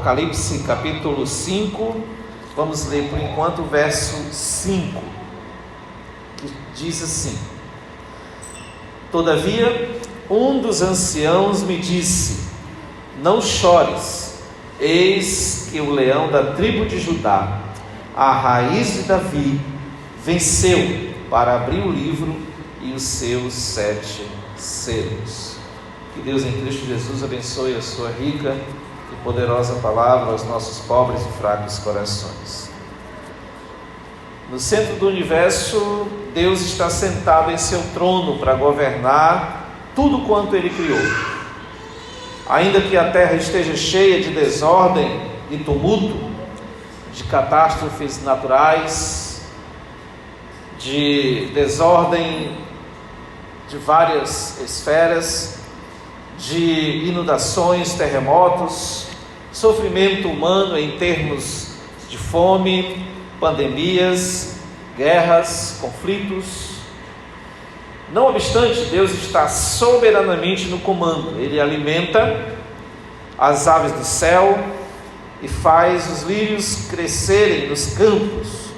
Apocalipse capítulo 5, vamos ler por enquanto o verso 5, que diz assim: Todavia, um dos anciãos me disse: Não chores, eis que o leão da tribo de Judá, a raiz de Davi, venceu para abrir o livro e os seus 7 selos. Que Deus em Cristo Jesus abençoe a sua rica e poderosa palavra aos nossos pobres e fracos corações. No centro do universo, Deus está sentado em seu trono para governar tudo quanto Ele criou. Ainda que a terra esteja cheia de desordem e tumulto, de catástrofes naturais, de desordem de várias esferas, de inundações, terremotos, sofrimento humano em termos de fome, pandemias, guerras, conflitos. Não obstante, Deus está soberanamente no comando. Ele alimenta as aves do céu e faz os lírios crescerem nos campos.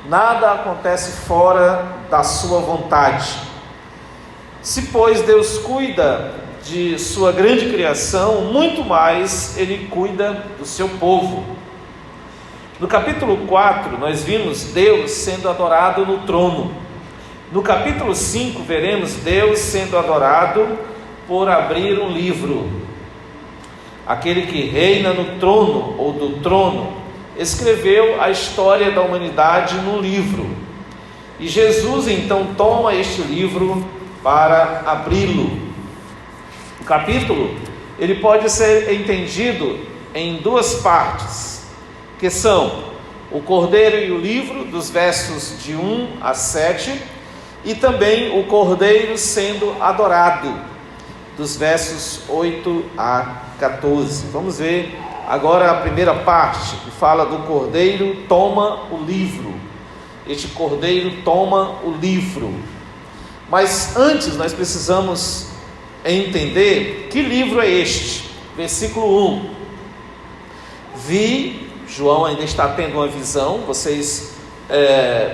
Nada acontece fora da sua vontade. Se, pois, Deus cuida de sua grande criação, muito mais Ele cuida do seu povo. No capítulo 4, nós vimos Deus sendo adorado no trono. No capítulo 5, veremos Deus sendo adorado por abrir um livro. Aquele que reina no trono ou do trono escreveu a história da humanidade no livro. E Jesus então toma este livro para abri-lo. O capítulo, ele pode ser entendido em duas partes, que são o Cordeiro e o livro, dos versos de 1 a 7, e também o Cordeiro sendo adorado, dos versos 8 a 14. Vamos ver agora a primeira parte, que fala do Cordeiro toma o livro. Este Cordeiro toma o livro. Mas antes nós precisamos entender que livro é este. Versículo 1. João ainda está tendo uma visão, vocês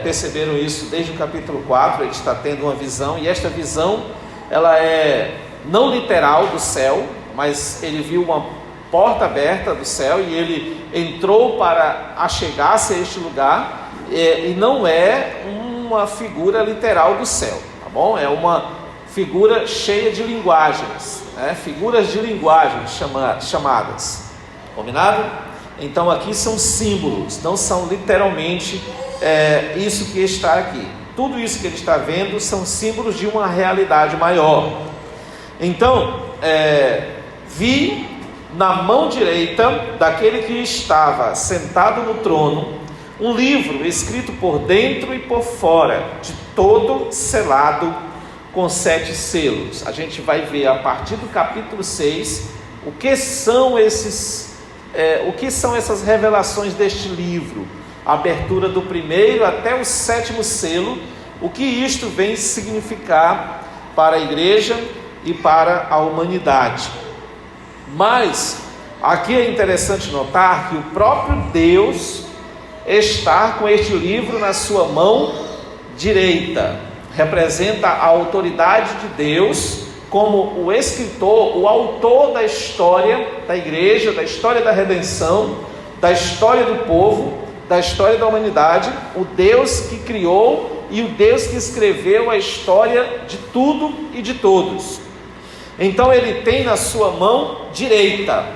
perceberam isso desde o capítulo 4, ele está tendo uma visão, e esta visão, ela é não literal do céu, mas ele viu uma porta aberta do céu, e ele entrou para achegar-se a este lugar, e não é uma figura literal do céu, tá bom? É uma figura cheia de linguagens, figuras de linguagem chamadas, combinado? Então aqui são símbolos, não são literalmente isso que está aqui. Tudo isso que ele está vendo são símbolos de uma realidade maior. Então, vi na mão direita daquele que estava sentado no trono um livro escrito por dentro e por fora, de todo selado com 7 selos. A gente vai ver a partir do capítulo 6 o que são essas revelações deste livro, a abertura do primeiro até o 7º selo, o que isto vem significar para a igreja e para a humanidade. Mas aqui é interessante notar que o próprio Deus está com este livro na sua mão direita, representa a autoridade de Deus como o escritor, o autor da história da igreja, da história da redenção, da história do povo, da história da humanidade, o Deus que criou e o Deus que escreveu a história de tudo e de todos. Então ele tem na sua mão direita,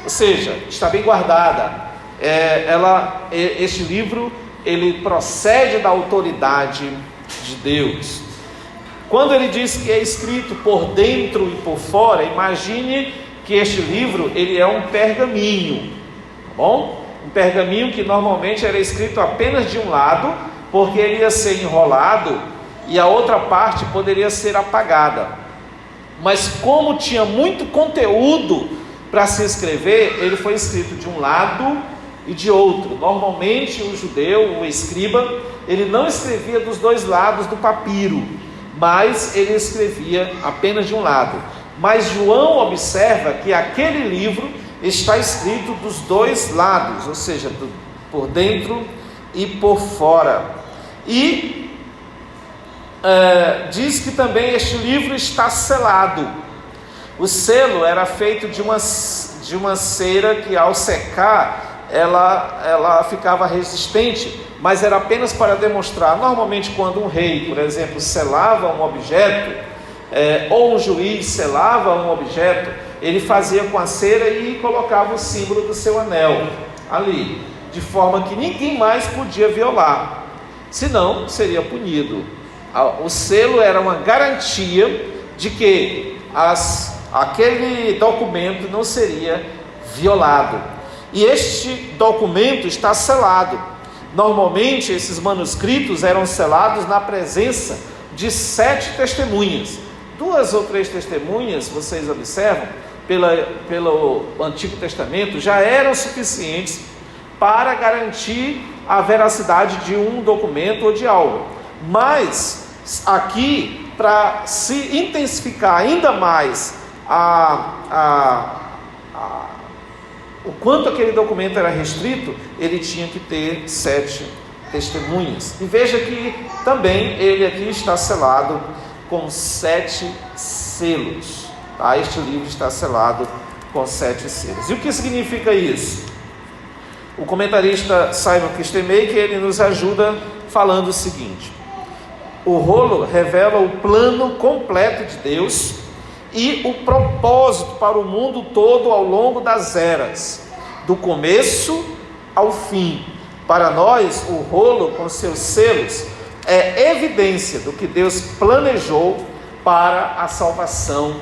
ou seja, está bem guardada. Este livro, ele procede da autoridade de Deus. Quando ele diz que é escrito por dentro e por fora, imagine que este livro, ele é um pergaminho, tá bom? Um pergaminho que normalmente era escrito apenas de um lado, porque ele ia ser enrolado e a outra parte poderia ser apagada. Mas como tinha muito conteúdo para se escrever, ele foi escrito de um lado e de outro. Normalmente o judeu, o escriba, ele não escrevia dos dois lados do papiro, mas ele escrevia apenas de um lado. Mas João observa que aquele livro está escrito dos dois lados, ou seja, por dentro e por fora. E diz que também este livro está selado. O selo era feito de uma cera que, ao secar, ela ficava resistente, mas era apenas para demonstrar. Normalmente, quando um rei, por exemplo, selava um objeto, ou um juiz selava um objeto, ele fazia com a cera e colocava o símbolo do seu anel ali, de forma que ninguém mais podia violar, senão seria punido. O selo era uma garantia de que aquele documento não seria violado. E este documento está selado. Normalmente esses manuscritos eram selados na presença de 7 testemunhas. 2 ou 3 testemunhas, vocês observam, pelo Antigo Testamento, já eram suficientes para garantir a veracidade de um documento ou de algo. Mas aqui, para se intensificar ainda mais o quanto aquele documento era restrito, ele tinha que ter 7 testemunhas. E veja que também ele aqui está selado com 7 selos. Tá? Este livro está selado com 7 selos. E o que significa isso? O comentarista Simon Kistemaker, ele nos ajuda falando o seguinte: o rolo revela o plano completo de Deus e o propósito para o mundo todo ao longo das eras, do começo ao fim. Para nós, o rolo com seus selos é evidência do que Deus planejou para a salvação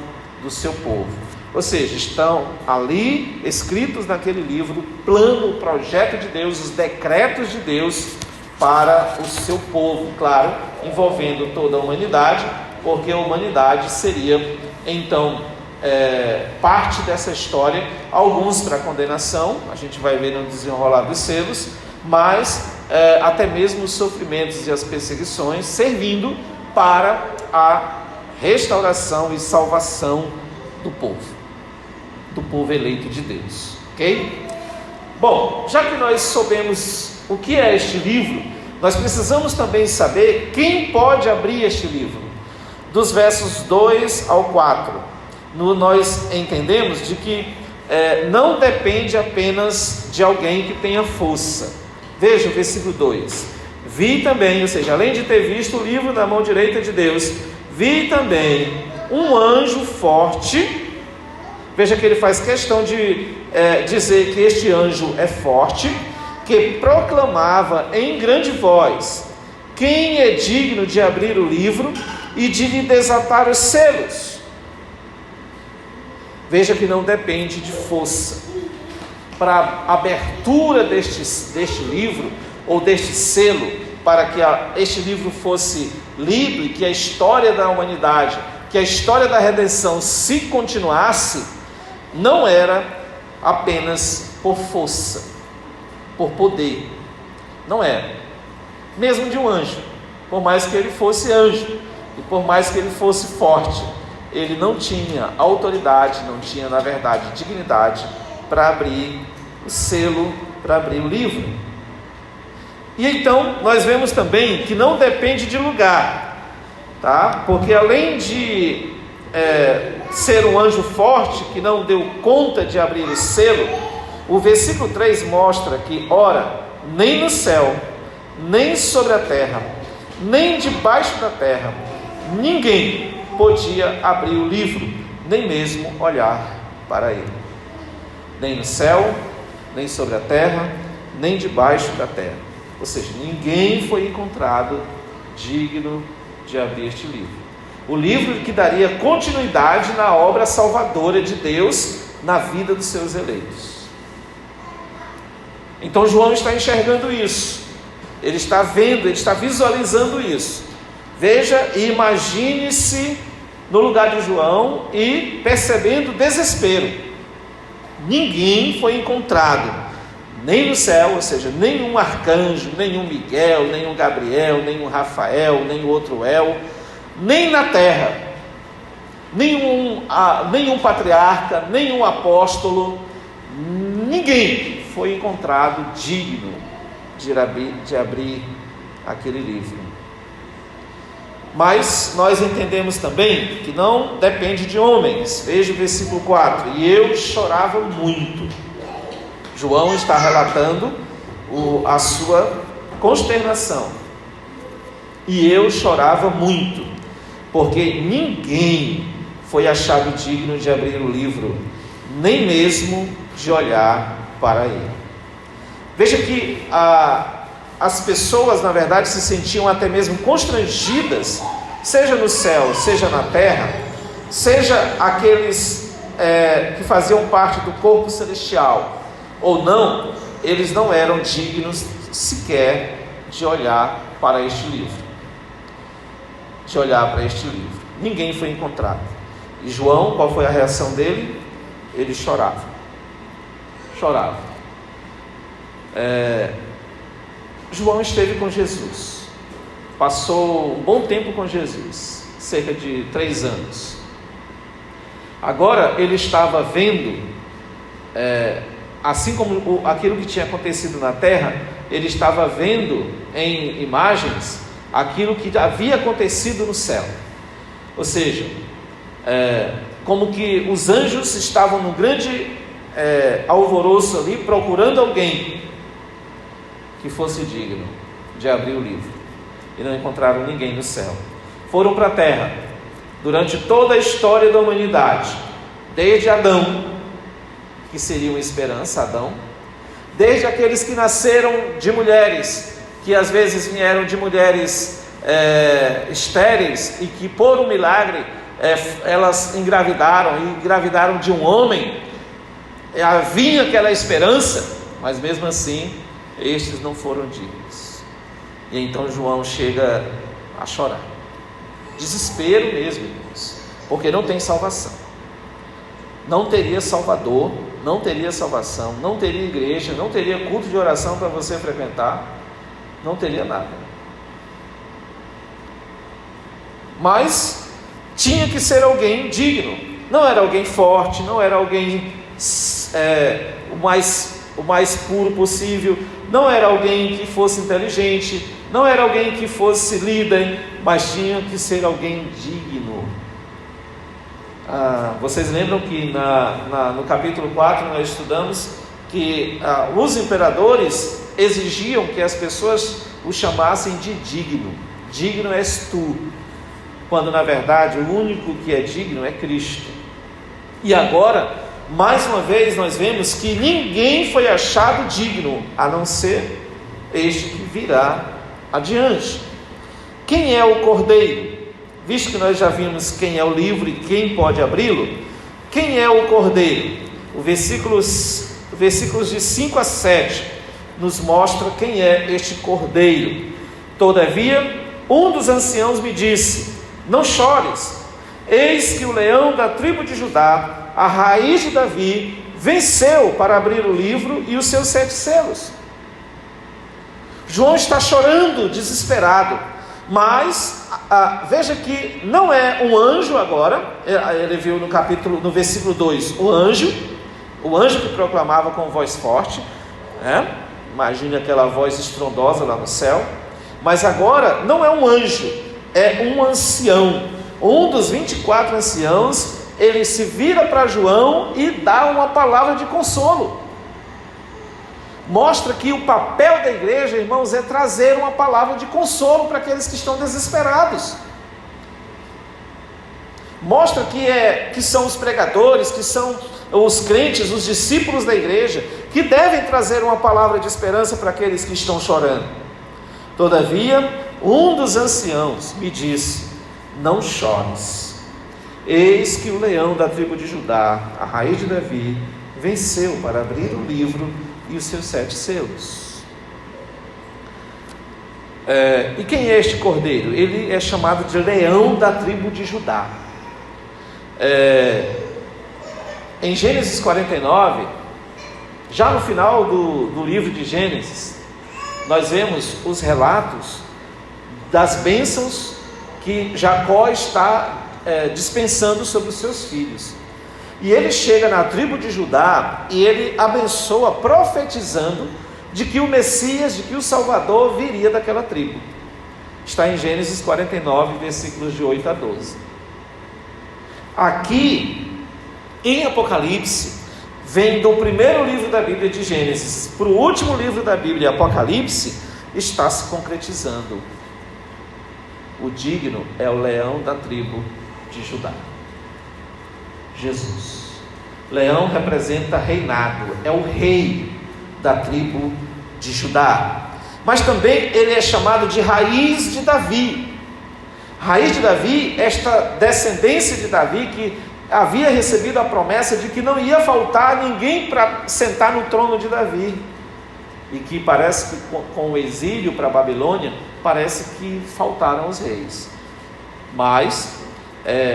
do seu povo. Ou seja, estão ali escritos naquele livro o plano, o projeto de Deus, os decretos de Deus para o seu povo, claro, envolvendo toda a humanidade, porque a humanidade seria então parte dessa história, alguns para condenação, a gente vai ver no desenrolar dos selos, mas até mesmo os sofrimentos e as perseguições servindo para a restauração e salvação do povo eleito de Deus, ok? Bom, já que nós soubemos o que é este livro, nós precisamos também saber quem pode abrir este livro. Dos versos 2 ao 4, nós entendemos de que não depende apenas de alguém que tenha força. Veja o versículo 2: vi também, ou seja, além de ter visto o livro na mão direita de Deus, vi também um anjo forte. Veja que ele faz questão de dizer que este anjo é forte, que proclamava em grande voz: quem é digno de abrir o livro e de lhe desatar os selos? Veja que não depende de força. Para a abertura deste livro, ou deste selo, para que este livro fosse lido e que a história da humanidade, que a história da redenção se continuasse, não era apenas por força, por poder. Não era. Mesmo de um anjo, por mais que ele fosse anjo, e por mais que ele fosse forte, ele não tinha autoridade, não tinha, na verdade, dignidade para abrir o selo, para abrir o livro. E então, nós vemos também que não depende de lugar, tá? Porque além de ser um anjo forte, que não deu conta de abrir o selo, o versículo 3 mostra que, ora, nem no céu, nem sobre a terra, nem debaixo da terra, ninguém podia abrir o livro, nem mesmo olhar para ele. Nem no céu, nem sobre a terra, nem debaixo da terra. Ou seja, ninguém foi encontrado digno de abrir este livro. O livro que daria continuidade na obra salvadora de Deus na vida dos seus eleitos. Então João está enxergando isso. Ele está vendo, ele está visualizando isso. Veja e imagine-se no lugar de João e percebendo o desespero. Ninguém foi encontrado, nem no céu, ou seja, nenhum arcanjo, nenhum Miguel, nenhum Gabriel, nenhum Rafael, nenhum outro El, nem na terra, nenhum patriarca, nenhum apóstolo, ninguém foi encontrado digno de abrir aquele livro. Mas nós entendemos também que não depende de homens. Veja o versículo 4: e eu chorava muito. João está relatando a sua consternação. E eu chorava muito, porque ninguém foi achado digno de abrir o livro, nem mesmo de olhar para ele. Veja que as pessoas, na verdade, se sentiam até mesmo constrangidas, seja no céu, seja na terra, seja aqueles que faziam parte do corpo celestial, ou não, eles não eram dignos sequer de olhar para este livro. Ninguém foi encontrado. E João, qual foi a reação dele? Ele chorava. João esteve com Jesus, passou um bom tempo com Jesus, cerca de 3 anos. Agora ele estava vendo, assim como aquilo que tinha acontecido na terra, ele estava vendo em imagens aquilo que havia acontecido no céu. Ou seja, como que os anjos estavam num grande alvoroço ali, procurando alguém que fosse digno de abrir o livro, e não encontraram ninguém no céu. Foram para a terra, durante toda a história da humanidade, desde Adão, que seria uma esperança, Adão, desde aqueles que nasceram de mulheres, que às vezes vieram de mulheres estéreis, e que por um milagre elas engravidaram de um homem. Havia aquela esperança, mas mesmo assim estes não foram dignos. E então João chega a chorar, desespero mesmo, irmãos, porque não tem salvação, não teria Salvador, não teria salvação, não teria igreja, não teria culto de oração para você frequentar, não teria nada. Mas tinha que ser alguém digno. Não era alguém forte, não era alguém o mais puro possível, não era alguém que fosse inteligente, não era alguém que fosse líder, mas tinha que ser alguém digno. Vocês lembram que no capítulo 4 nós estudamos que os imperadores exigiam que as pessoas o chamassem de digno. Digno és tu, quando na verdade o único que é digno é Cristo. E agora, mais uma vez, nós vemos que ninguém foi achado digno, a não ser este que virá adiante. Quem é o Cordeiro? Visto que nós já vimos quem é o livro e quem pode abri-lo, quem é o Cordeiro? Os versículos de 5 a 7 nos mostra quem é este Cordeiro. Todavia, um dos anciãos me disse: não chores, eis que o leão da tribo de Judá, a raiz de Davi, venceu para abrir o livro e os seus 7 selos. João está chorando, desesperado, mas veja que não é um anjo agora. Ele viu no versículo 2, o anjo que proclamava com voz forte, imagine aquela voz estrondosa lá no céu. Mas agora não é um anjo, é um ancião, um dos 24 anciãos. Ele se vira para João e dá uma palavra de consolo. Mostra que o papel da igreja, irmãos, é trazer uma palavra de consolo para aqueles que estão desesperados. Mostra que são os pregadores, que são os crentes, os discípulos da igreja, que devem trazer uma palavra de esperança para aqueles que estão chorando. Todavia, um dos anciãos me disse: não chores, eis que o leão da tribo de Judá, a raiz de Davi, venceu para abrir o livro e os seus 7 selos. E quem é este cordeiro? Ele é chamado de leão da tribo de Judá. Em Gênesis 49, já no final do livro de Gênesis, nós vemos os relatos das bênçãos que Jacó está dispensando sobre os seus filhos. E ele chega na tribo de Judá e ele abençoa, profetizando de que o Messias, de que o Salvador viria daquela tribo. Está em Gênesis 49, versículos de 8 a 12. Aqui, em Apocalipse, vem do primeiro livro da Bíblia de Gênesis para o último livro da Bíblia, Apocalipse, está se concretizando. O digno é o leão da tribo de Judá, Jesus. Leão representa reinado, é o rei da tribo de Judá. Mas também ele é chamado de raiz de Davi. Raiz de Davi, esta descendência de Davi que havia recebido a promessa de que não ia faltar ninguém para sentar no trono de Davi. E que parece que com o exílio para a Babilônia, parece que faltaram os reis. Mas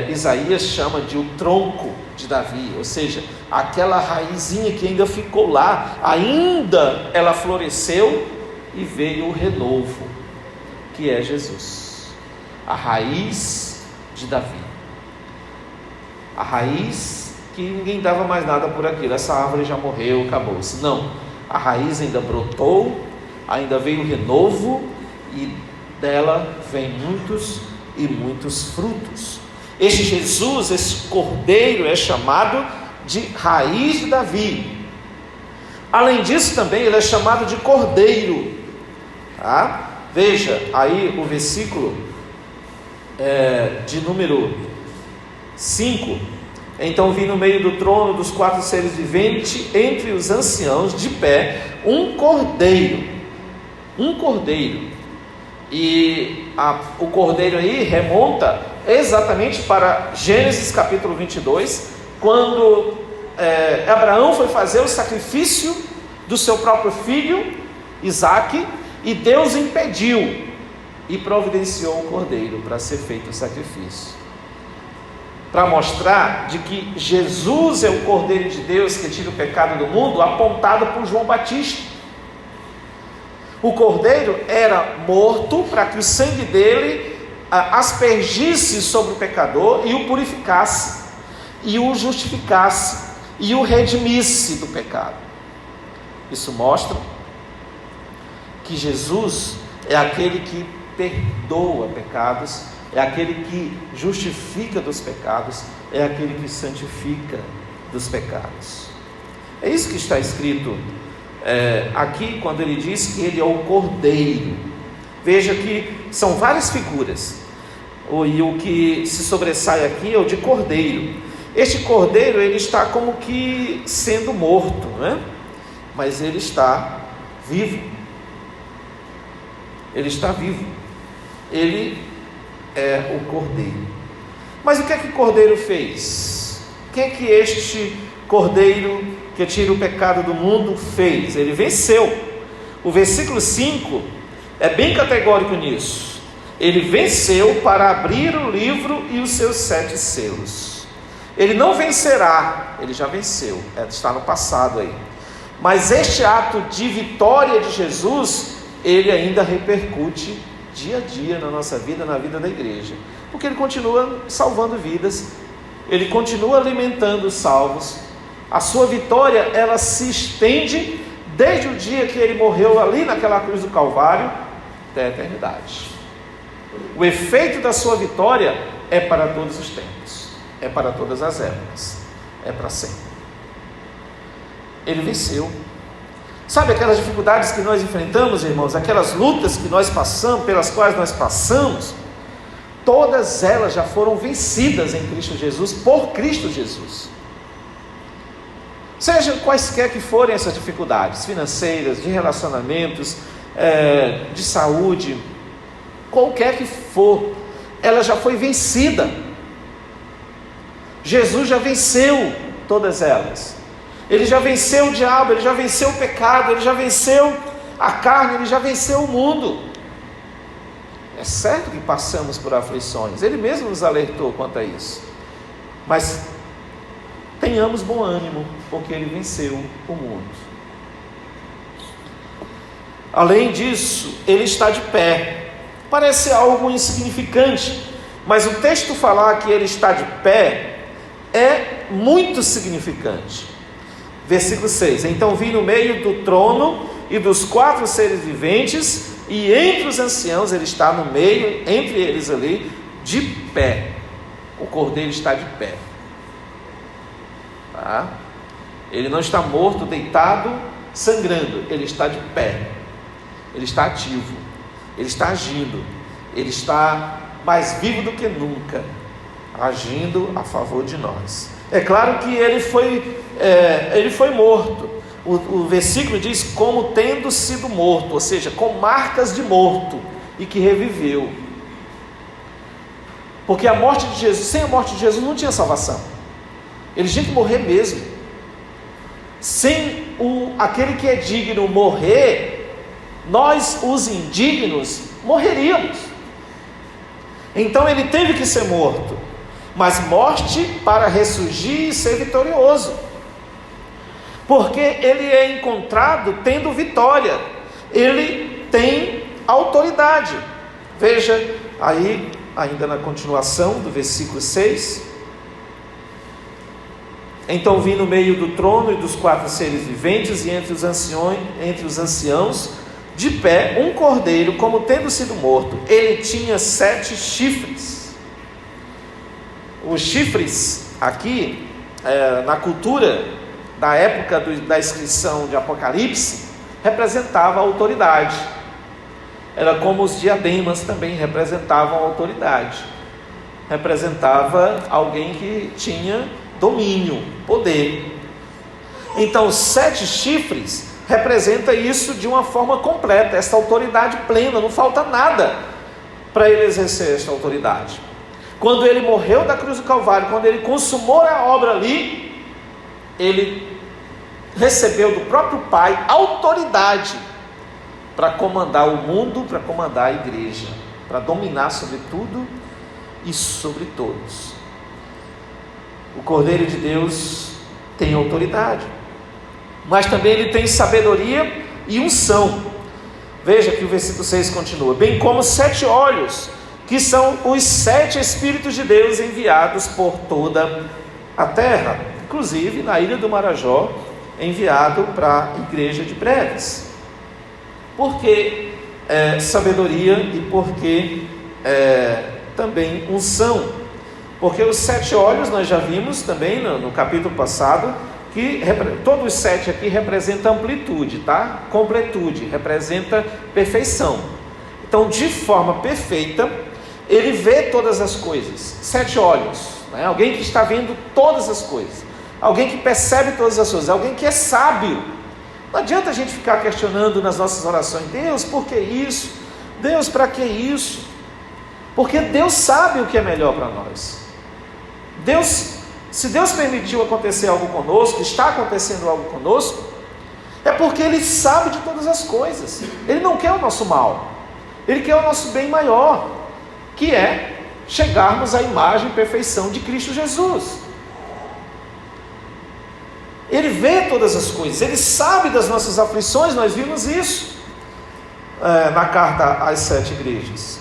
Isaías chama de o tronco de Davi, ou seja, aquela raizinha que ainda ficou lá, ainda ela floresceu e veio o renovo, que é Jesus, a raiz de Davi, a raiz que ninguém dava mais nada por aquilo, essa árvore já morreu, acabou-se. Não, a raiz ainda brotou, ainda veio o renovo e dela vem muitos e muitos frutos. Este Jesus, esse cordeiro é chamado de raiz de Davi. Além disso também ele é chamado de cordeiro. Tá? Veja aí o versículo de número 5. Então vi no meio do trono dos 4 seres viventes, entre os anciãos de pé, um cordeiro. E o cordeiro aí remonta exatamente para Gênesis capítulo 22, quando Abraão foi fazer o sacrifício do seu próprio filho, Isaque, e Deus impediu e providenciou o cordeiro para ser feito o sacrifício, para mostrar de que Jesus é o cordeiro de Deus que tira o pecado do mundo, apontado por João Batista. O cordeiro era morto para que o sangue dele aspergisse sobre o pecador e o purificasse, e o justificasse, e o redimisse do pecado. Isso mostra que Jesus é aquele que perdoa pecados, é aquele que justifica dos pecados, é aquele que santifica dos pecados. É isso que está escrito aqui, quando ele diz que ele é o cordeiro. Veja que são várias figuras, e o que se sobressai aqui é o de cordeiro. Este cordeiro, ele está como que sendo morto, né? Mas ele está vivo. Ele está vivo. Ele é o cordeiro. Mas o que é que o cordeiro fez? O que é que este cordeiro que tira o pecado do mundo fez? Ele venceu. O versículo 5 é bem categórico nisso. Ele venceu para abrir o livro e os seus 7 selos. Ele não vencerá, ele já venceu, está no passado aí. Mas este ato de vitória de Jesus, ele ainda repercute dia a dia na nossa vida, na vida da igreja, porque ele continua salvando vidas, ele continua alimentando os salvos. A sua vitória, ela se estende desde o dia que ele morreu ali naquela cruz do Calvário até a eternidade. O efeito da sua vitória é para todos os tempos, é para todas as épocas, é para sempre. Ele venceu. Sabe aquelas dificuldades que nós enfrentamos, irmãos, aquelas lutas que nós passamos, pelas quais nós passamos, todas elas já foram vencidas em Cristo Jesus, por Cristo Jesus. Seja quaisquer que forem essas dificuldades, financeiras, de relacionamentos, de saúde, qualquer que for, ela já foi vencida. Jesus já venceu todas elas. Ele já venceu o diabo, ele já venceu o pecado, ele já venceu a carne, ele já venceu o mundo. É certo que passamos por aflições, ele mesmo nos alertou quanto a isso, mas tenhamos bom ânimo, porque ele venceu o mundo. Além disso, ele está de pé. Parece algo insignificante, mas o texto falar que ele está de pé é muito significante. Versículo 6: então vi no meio do trono e dos 4 seres viventes, e entre os anciãos, ele está no meio, entre eles ali, de pé. O cordeiro está de pé. Tá? Ele não está morto, deitado, sangrando. Ele está de pé. Ele está ativo. Ele está agindo. Ele está mais vivo do que nunca, agindo a favor de nós. É claro que ele foi morto. O versículo diz como tendo sido morto, ou seja, com marcas de morto, e que reviveu. Porque a morte de Jesus, sem a morte de Jesus não tinha salvação. Ele tinha que morrer mesmo. Sem aquele que é digno morrer, nós, os indignos, morreríamos. Então ele teve que ser morto, mas morte para ressurgir e ser vitorioso, porque ele é encontrado tendo vitória, ele tem autoridade. Veja aí, ainda na continuação do versículo 6: então vi no meio do trono e dos 4 seres viventes, e entre os anciãos, de pé, um cordeiro, como tendo sido morto. Ele tinha 7 chifres. Os chifres aqui, na cultura da época da inscrição de Apocalipse, representava a autoridade. Era como os diademas também representavam a autoridade. Representava alguém que tinha domínio, poder. Então, 7 chifres representa isso de uma forma completa, essa autoridade plena, não falta nada para ele exercer essa autoridade. Quando ele morreu da cruz do Calvário, quando ele consumou a obra ali, ele recebeu do próprio Pai autoridade para comandar o mundo, para comandar a igreja, para dominar sobre tudo e sobre todos. O Cordeiro de Deus tem autoridade, mas também ele tem sabedoria e unção. Veja que o versículo 6 continua: bem como 7 olhos, que são os 7 Espíritos de Deus enviados por toda a terra, inclusive na ilha do Marajó, enviado para a igreja de Breves. Por que sabedoria e por que também unção? Porque os 7 olhos, nós já vimos também no capítulo passado, que todos os 7 aqui representam amplitude, tá? Completude, representa perfeição. Então, de forma perfeita, ele vê todas as coisas. 7 olhos, né? Alguém que está vendo todas as coisas, alguém que percebe todas as coisas, alguém que é sábio. Não adianta a gente ficar questionando nas nossas orações: Deus, por que isso? Deus, para que isso? Porque Deus sabe o que é melhor para nós. Se Deus permitiu acontecer algo conosco, está acontecendo algo conosco, é porque Ele sabe de todas as coisas. Ele não quer o nosso mal, Ele quer o nosso bem maior, que é chegarmos à imagem e perfeição de Cristo Jesus. Ele vê todas as coisas, Ele sabe das nossas aflições. Nós vimos isso na carta às 7 igrejas.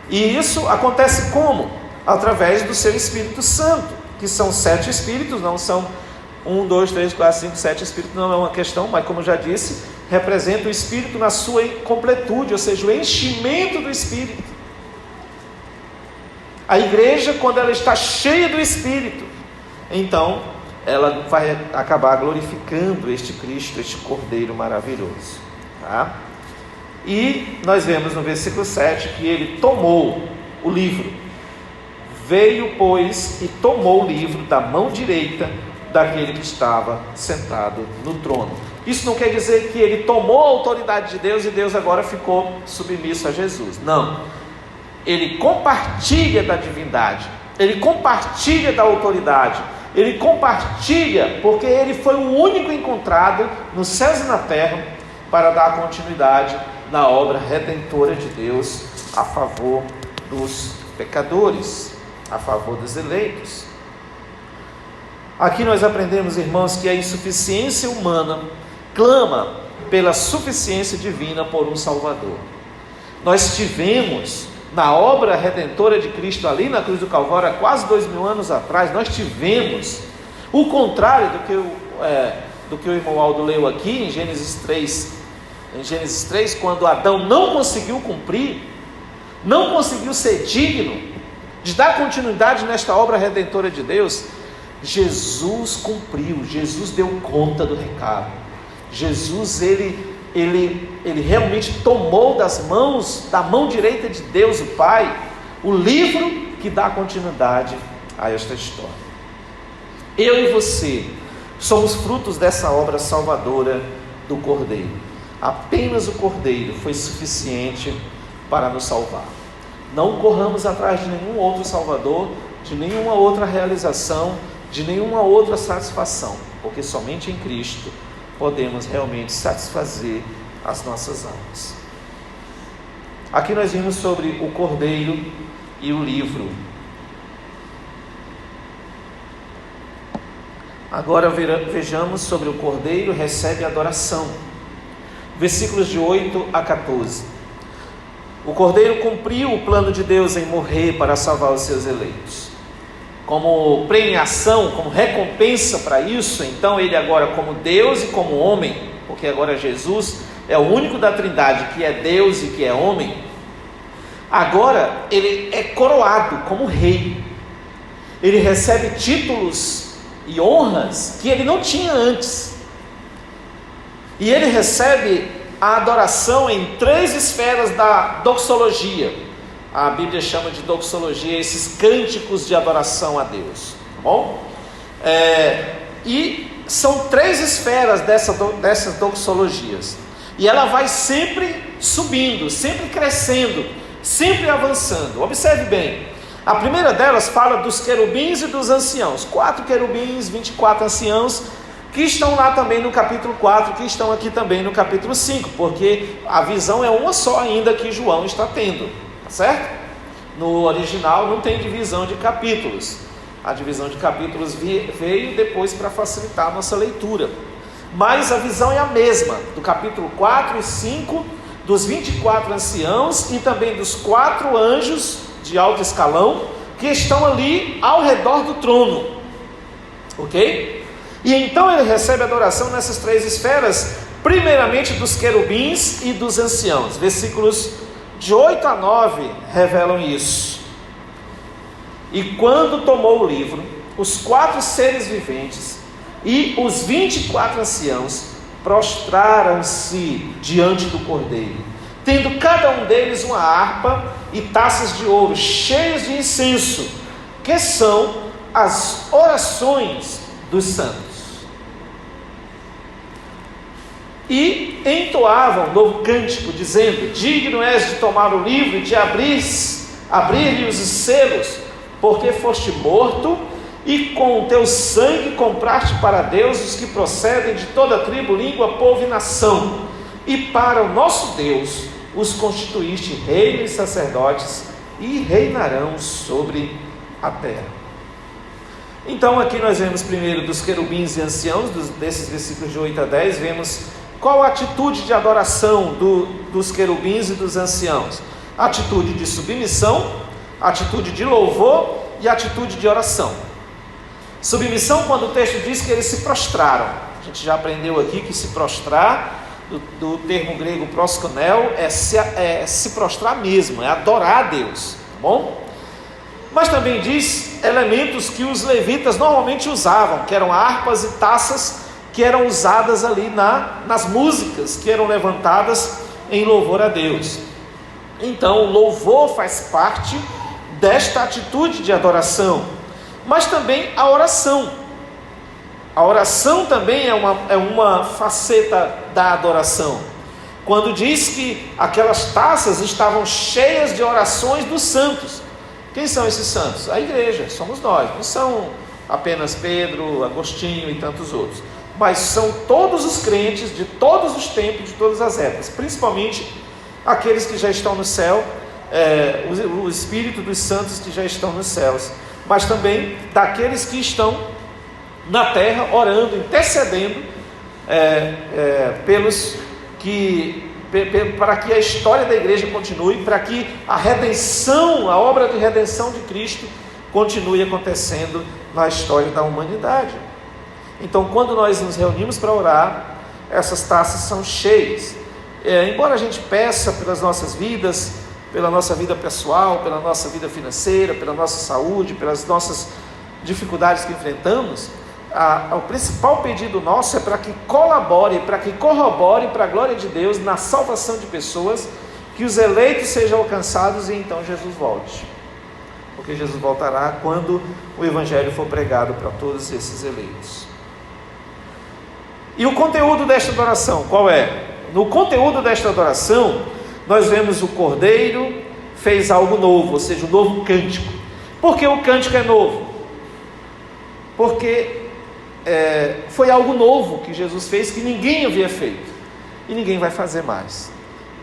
E isso acontece como? Através do seu Espírito Santo, que são 7 Espíritos, não são 1, 2, 3, 4, 5, 7 Espíritos, não é uma questão, mas como já disse, representa o Espírito na sua completude, ou seja, o enchimento do Espírito. A igreja, quando ela está cheia do Espírito, então ela vai acabar glorificando este Cristo, este Cordeiro maravilhoso, tá? E nós vemos no versículo 7 que ele tomou o livro. Veio, pois, e tomou o livro da mão direita daquele que estava sentado no trono. Isso não quer dizer que ele tomou a autoridade de Deus e Deus agora ficou submisso a Jesus. Não. Ele compartilha da divindade, ele compartilha da autoridade, ele compartilha porque ele foi o único encontrado nos céus e na terra para dar continuidade na obra redentora de Deus a favor dos pecadores, a favor dos eleitos. Aqui nós aprendemos, irmãos, que a insuficiência humana clama pela suficiência divina por um Salvador. Nós tivemos Na obra redentora de Cristo ali na cruz do Calvário, há quase 2000 anos atrás, nós tivemos o contrário do que o irmão Aldo leu aqui em Gênesis 3, quando Adão não conseguiu cumprir, não conseguiu ser digno de dar continuidade nesta obra redentora de Deus. Jesus cumpriu, Jesus deu conta do recado. Jesus, ele realmente tomou da mão direita de Deus o Pai, o livro que dá continuidade a esta história. Eu e você somos frutos dessa obra salvadora do Cordeiro. Apenas o Cordeiro foi suficiente para nos salvar. Não corramos atrás de nenhum outro Salvador, de nenhuma outra realização, de nenhuma outra satisfação, porque somente em Cristo podemos realmente satisfazer as nossas almas. Aqui nós vimos sobre o Cordeiro e o livro. Agora vejamos sobre o Cordeiro recebe adoração. Versículos de 8 a 14. O Cordeiro cumpriu o plano de Deus em morrer para salvar os seus eleitos. Como premiação, como recompensa para isso, então ele agora, como Deus e como homem, porque agora Jesus é o único da Trindade que é Deus e que é homem, agora ele é coroado como rei. Ele recebe títulos e honras que ele não tinha antes. E ele recebe a adoração em 3 esferas da doxologia. A Bíblia chama de doxologia esses cânticos de adoração a Deus, tá bom? E são 3 esferas dessas doxologias. E ela vai sempre subindo, sempre crescendo, sempre avançando. Observe bem, a primeira delas fala dos querubins e dos anciãos. 4 querubins, 24 anciãos, que estão lá também no capítulo 4, que estão aqui também no capítulo 5, porque a visão é uma só ainda que João está tendo, tá certo? No original não tem divisão de capítulos. A divisão de capítulos veio depois para facilitar a nossa leitura. Mas a visão é a mesma, do capítulo 4 e 5, dos 24 anciãos e também dos 4 anjos de alto escalão, que estão ali ao redor do trono, ok? E então ele recebe adoração nessas 3 esferas, primeiramente dos querubins e dos anciãos. Versículos de 8 a 9 revelam isso. E quando tomou o livro, os 4 seres viventes e os 24 anciãos prostraram-se diante do Cordeiro, tendo cada um deles uma harpa e taças de ouro cheias de incenso, que são as orações dos santos. E entoavam um novo cântico, dizendo: digno és de tomar o livro e de abrir-lhe os selos, porque foste morto, e com o teu sangue compraste para Deus os que procedem de toda tribo, língua, povo e nação, e para o nosso Deus os constituíste reino e sacerdotes, e reinarão sobre a terra. Então aqui nós vemos primeiro dos querubins e anciãos, desses versículos de 8 a 10, vemos qual a atitude de adoração dos querubins e dos anciãos. Atitude de submissão, atitude de louvor e atitude de oração. Submissão, quando o texto diz que eles se prostraram. A gente já aprendeu aqui que se prostrar, do termo grego proskuneo, é se prostrar mesmo, é adorar a Deus, tá bom? Mas também diz elementos que os levitas normalmente usavam, que eram harpas e taças, que eram usadas ali nas músicas que eram levantadas em louvor a Deus. Então o louvor faz parte desta atitude de adoração, mas também a oração. A oração também é uma faceta da adoração. Quando diz que aquelas taças estavam cheias de orações dos santos. Quem são esses santos? A igreja, somos nós. Não são apenas Pedro, Agostinho e tantos outros, mas são todos os crentes de todos os tempos, de todas as épocas, principalmente aqueles que já estão no céu, o Espírito dos santos que já estão nos céus, mas também daqueles que estão na terra, orando, intercedendo pelos que para que a história da igreja continue, para que a redenção, a obra de redenção de Cristo continue acontecendo na história da humanidade. Então, quando nós nos reunimos para orar, essas taças são cheias. Embora a gente peça pelas nossas vidas, pela nossa vida pessoal, pela nossa vida financeira, pela nossa saúde, pelas nossas dificuldades que enfrentamos, o principal pedido nosso é para que colabore, para que corrobore para a glória de Deus na salvação de pessoas, que os eleitos sejam alcançados e então Jesus volte. Porque Jesus voltará quando o Evangelho for pregado para todos esses eleitos. E o conteúdo desta adoração, qual é? No conteúdo desta adoração, nós vemos o Cordeiro fez algo novo, ou seja, um novo cântico. Por que o cântico é novo? Porque foi algo novo que Jesus fez, que ninguém havia feito, e ninguém vai fazer mais,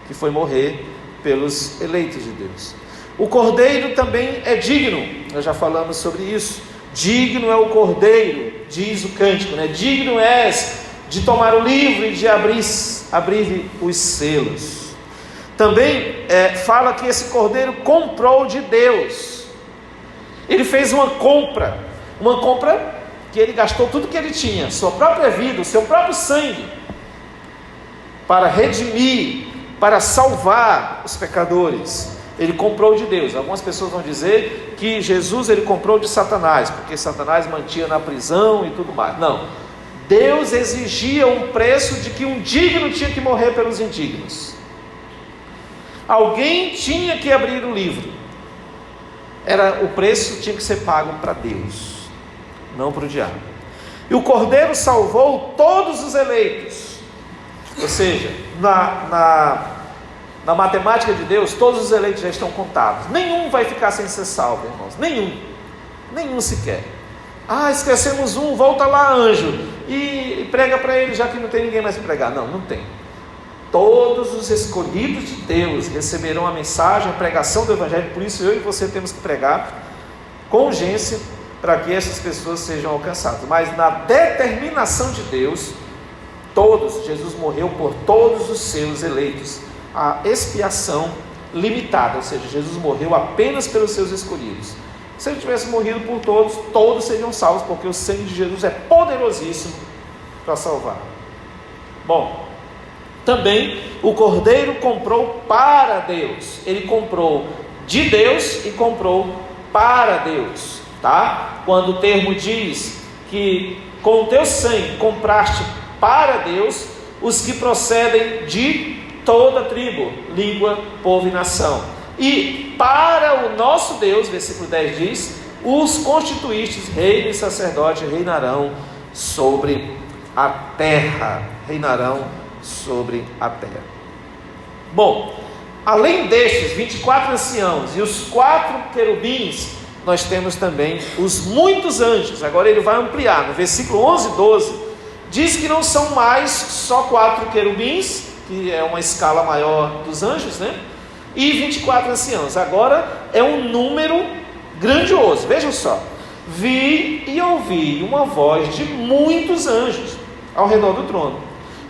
que foi morrer pelos eleitos de Deus. O Cordeiro também é digno, nós já falamos sobre isso. Digno é o Cordeiro, diz o cântico, né? Digno és de tomar o livro e de abrir os selos. Também fala que esse Cordeiro comprou de Deus. Ele fez uma compra que ele gastou tudo que ele tinha, sua própria vida, o seu próprio sangue, para redimir, para salvar os pecadores. Ele comprou de Deus. Algumas pessoas vão dizer que Jesus ele comprou de Satanás, porque Satanás mantinha na prisão e tudo mais. Não, Deus exigia um preço de que um digno tinha que morrer pelos indignos. Alguém tinha que abrir o livro. O preço tinha que ser pago para Deus, não para o diabo. E o Cordeiro salvou todos os eleitos. Ou seja, na matemática de Deus, todos os eleitos já estão contados. Nenhum vai ficar sem ser salvo, irmãos. Nenhum sequer. Esquecemos um, volta lá, anjo, e prega para ele, já que não tem ninguém mais para pregar. Não tem. Todos os escolhidos de Deus receberão a mensagem, a pregação do Evangelho. Por isso eu e você temos que pregar com urgência, para que essas pessoas sejam alcançadas. Mas na determinação de Deus, Jesus morreu por todos os seus eleitos. A expiação limitada, ou seja, Jesus morreu apenas pelos seus escolhidos. Se ele tivesse morrido por todos, todos seriam salvos, porque o sangue de Jesus é poderosíssimo para salvar. Bom, também o Cordeiro comprou para Deus. Ele comprou de Deus e comprou para Deus, tá? Quando o termo diz que com o teu sangue compraste para Deus os que procedem de toda tribo, língua, povo e nação. E para o nosso Deus, versículo 10 diz, os constituístes reino e sacerdote reinarão sobre a terra. Reinarão sobre a terra. Bom, além destes 24 anciãos e os 4 querubins, nós temos também os muitos anjos. Agora ele vai ampliar, no versículo 11 e 12, diz que não são mais só 4 querubins, que é uma escala maior dos anjos, né? E 24 anciãos. Agora é um número grandioso. Vejam só: vi e ouvi uma voz de muitos anjos ao redor do trono,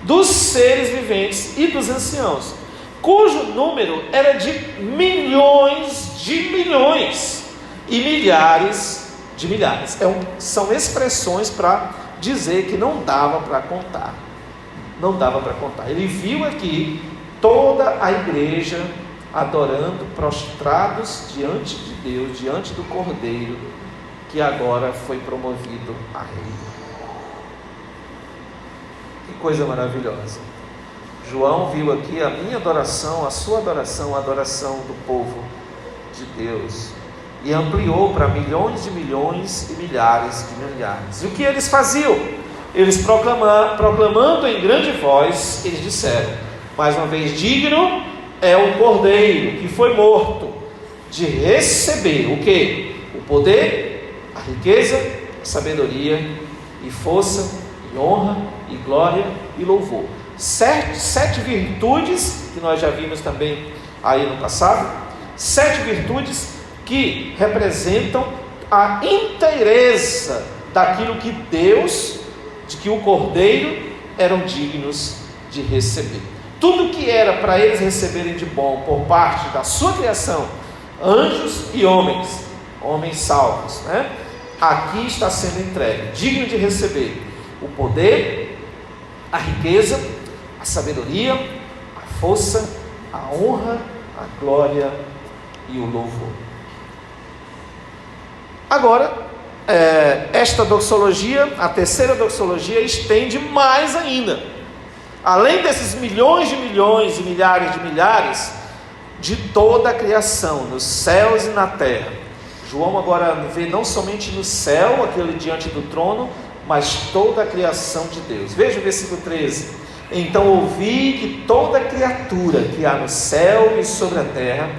dos seres viventes e dos anciãos, cujo número era de milhões e milhares de milhares. São expressões para dizer que não dava para contar. Não dava para contar. Ele viu aqui toda a igreja adorando, prostrados diante de Deus, diante do Cordeiro, que agora foi promovido a rei. Que coisa maravilhosa. João viu aqui a minha adoração, a sua adoração, a adoração do povo de Deus, e ampliou para milhões de milhões e milhares de milhares. E o que eles faziam? Eles proclamando em grande voz, eles disseram, mais uma vez, digno é o Cordeiro que foi morto de receber o que? O poder, a riqueza, a sabedoria e força, e honra, e glória e louvor. Sete virtudes que nós já vimos também aí no passado, 7 virtudes que representam a inteireza daquilo que Deus, de que o Cordeiro eram dignos de receber. tudo que era para eles receberem de bom por parte da sua criação, anjos e homens salvos, né? Aqui está sendo entregue, digno de receber o poder, a riqueza, a sabedoria, a força, a honra, a glória e o louvor. Agora, esta doxologia, a terceira doxologia, estende mais ainda. Além desses milhões de milhões e milhares de milhares, de toda a criação, nos céus e na terra. João agora vê não somente no céu, aquele diante do trono, mas toda a criação de Deus. Veja o versículo 13. Então ouvi que toda criatura que há no céu e sobre a terra,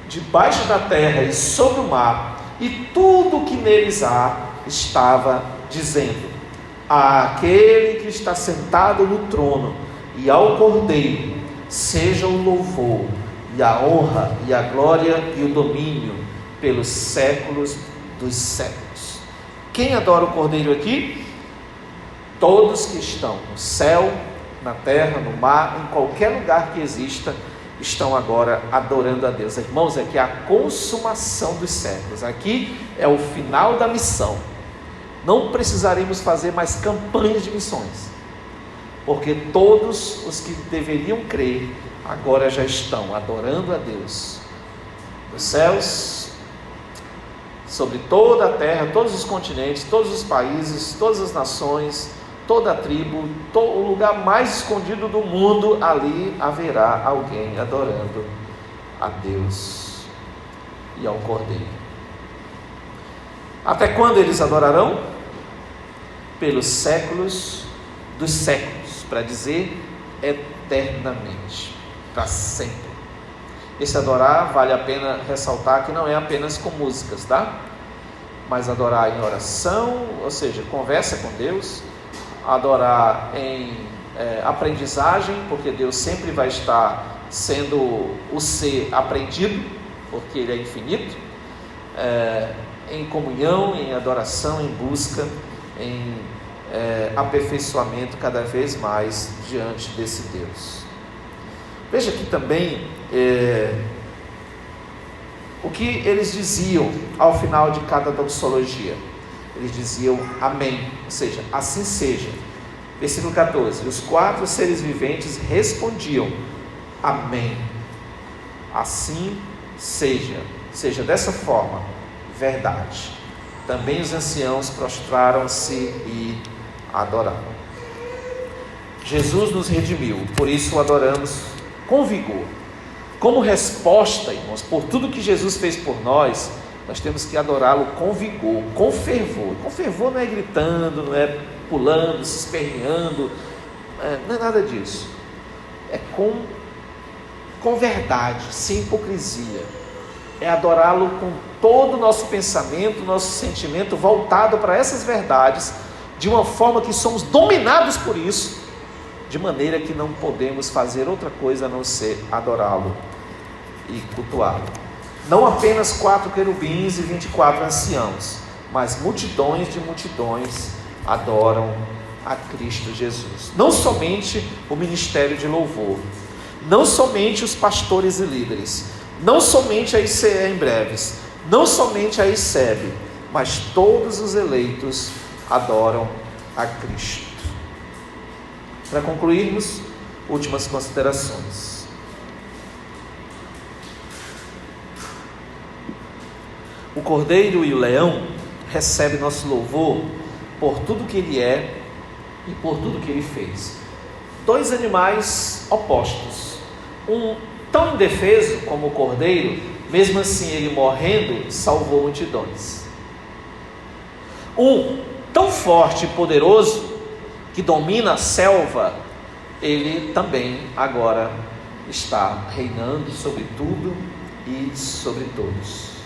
debaixo da terra e sobre o mar, e tudo que neles há, estava dizendo: àquele que está sentado no trono e ao Cordeiro seja o louvor e a honra e a glória e o domínio pelos séculos dos séculos. Quem adora o Cordeiro aqui? Todos que estão no céu, na terra, no mar, em qualquer lugar que exista, estão agora adorando a Deus. Irmãos, aqui é a consumação dos séculos. Aqui é o final da missão. Não precisaremos fazer mais campanhas de missões, porque todos os que deveriam crer agora já estão adorando a Deus nos céus, sobre toda a terra, todos os continentes, todos os países, todas as nações, toda a tribo, o lugar mais escondido do mundo, ali haverá alguém adorando a Deus e ao Cordeiro. Até quando eles adorarão? Pelos séculos dos séculos, para dizer eternamente, para sempre. Esse adorar, vale a pena ressaltar que não é apenas com músicas, tá? Mas adorar em oração, ou seja, conversa com Deus, adorar em aprendizagem, porque Deus sempre vai estar sendo o ser aprendido, porque Ele é infinito, em comunhão, em adoração, em busca, em aperfeiçoamento cada vez mais diante desse Deus. Veja aqui também o que eles diziam ao final de cada doxologia. Eles diziam amém, ou seja, assim seja. Versículo 14: os 4 seres viventes respondiam amém, assim seja dessa forma, verdade. Também os anciãos prostraram-se e adoraram. Jesus nos redimiu, por isso o adoramos com vigor. Como resposta, irmãos, por tudo que Jesus fez por nós, nós temos que adorá-lo com vigor, com fervor. Com fervor não é gritando, não é pulando, se esperneando, não é nada disso. É com verdade, sem hipocrisia. É adorá-lo com todo o nosso pensamento, nosso sentimento voltado para essas verdades, de uma forma que somos dominados por isso, de maneira que não podemos fazer outra coisa a não ser adorá-lo e cultuá-lo. Não apenas 4 querubins e 24 anciãos, mas multidões de multidões adoram a Cristo Jesus. Não somente o ministério de louvor, não somente os pastores e líderes, não somente a ICE em breves, não somente a ICEB, mas todos os eleitos adoram a Cristo. Para concluirmos, últimas considerações. O Cordeiro e o Leão recebem nosso louvor por tudo que ele é e por tudo que ele fez. 2 animais opostos, um tão indefeso como o Cordeiro, mesmo assim ele morrendo salvou multidões. Um tão forte e poderoso que domina a selva, ele também agora está reinando sobre tudo e sobre todos.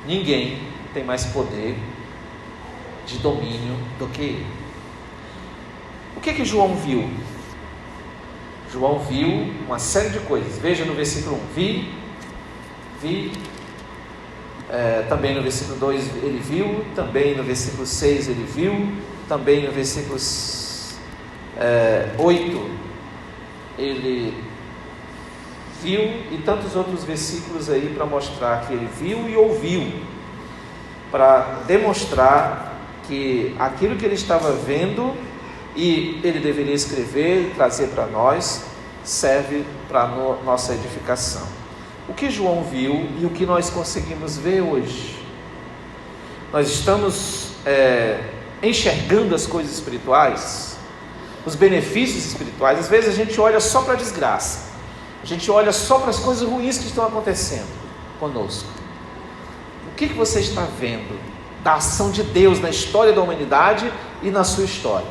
Ninguém tem mais poder de domínio do que ele. O que João viu? João viu uma série de coisas. Veja no versículo 1, vi, também no versículo 2 ele viu, também no versículo 6 ele viu, também no versículo 8 ele viu, e tantos outros versículos aí para mostrar que ele viu e ouviu, para demonstrar que aquilo que ele estava vendo e ele deveria escrever e trazer para nós, serve para nossa edificação. O que João viu e o que nós conseguimos ver hoje? Nós estamos enxergando as coisas espirituais, os benefícios espirituais. Às vezes a gente olha só para a desgraça, a gente olha só para as coisas ruins que estão acontecendo conosco. O que você está vendo da ação de Deus na história da humanidade e na sua história?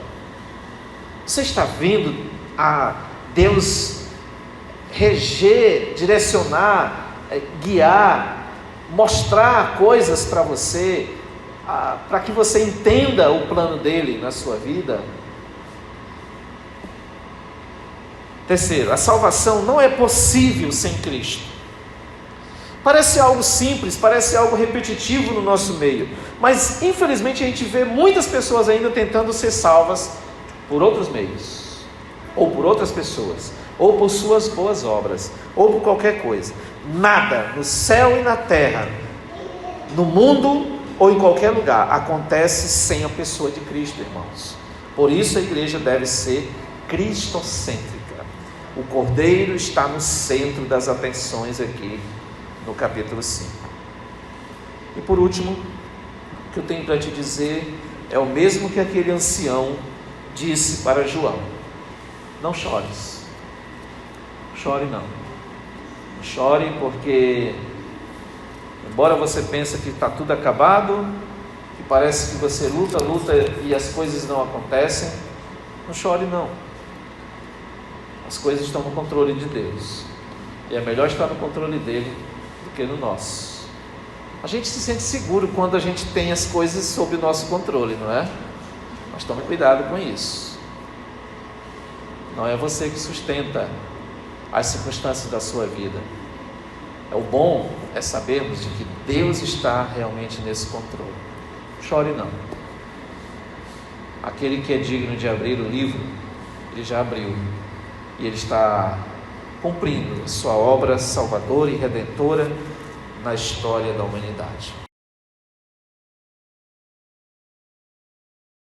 Você está vendo a Deus reger, direcionar, guiar, mostrar coisas para você, para que você entenda o plano dele na sua vida? Terceiro, a salvação não é possível sem Cristo. Parece algo simples, parece algo repetitivo no nosso meio, mas infelizmente a gente vê muitas pessoas ainda tentando ser salvas por outros meios, ou por outras pessoas, ou por suas boas obras, ou por qualquer coisa. Nada no céu e na terra, no mundo ou em qualquer lugar, acontece sem a pessoa de Cristo, irmãos. Por isso a igreja deve ser cristocêntrica. O Cordeiro está no centro das atenções aqui no capítulo 5. E por último, o que eu tenho para te dizer é o mesmo que aquele ancião disse para João: não chores. Chore não. Chore, porque embora você pense que está tudo acabado, que parece que você luta e as coisas não acontecem, não chore não. As coisas estão no controle de Deus, e é melhor estar no controle dele do que no nosso. A gente se sente seguro quando a gente tem as coisas sob o nosso controle, não é? Mas tome cuidado com isso. Não é você que sustenta as circunstâncias da sua vida. O bom é sabermos de que Deus está realmente nesse controle. Chore não. Aquele que é digno de abrir o livro, ele já abriu, e ele está cumprindo sua obra salvadora e redentora na história da humanidade.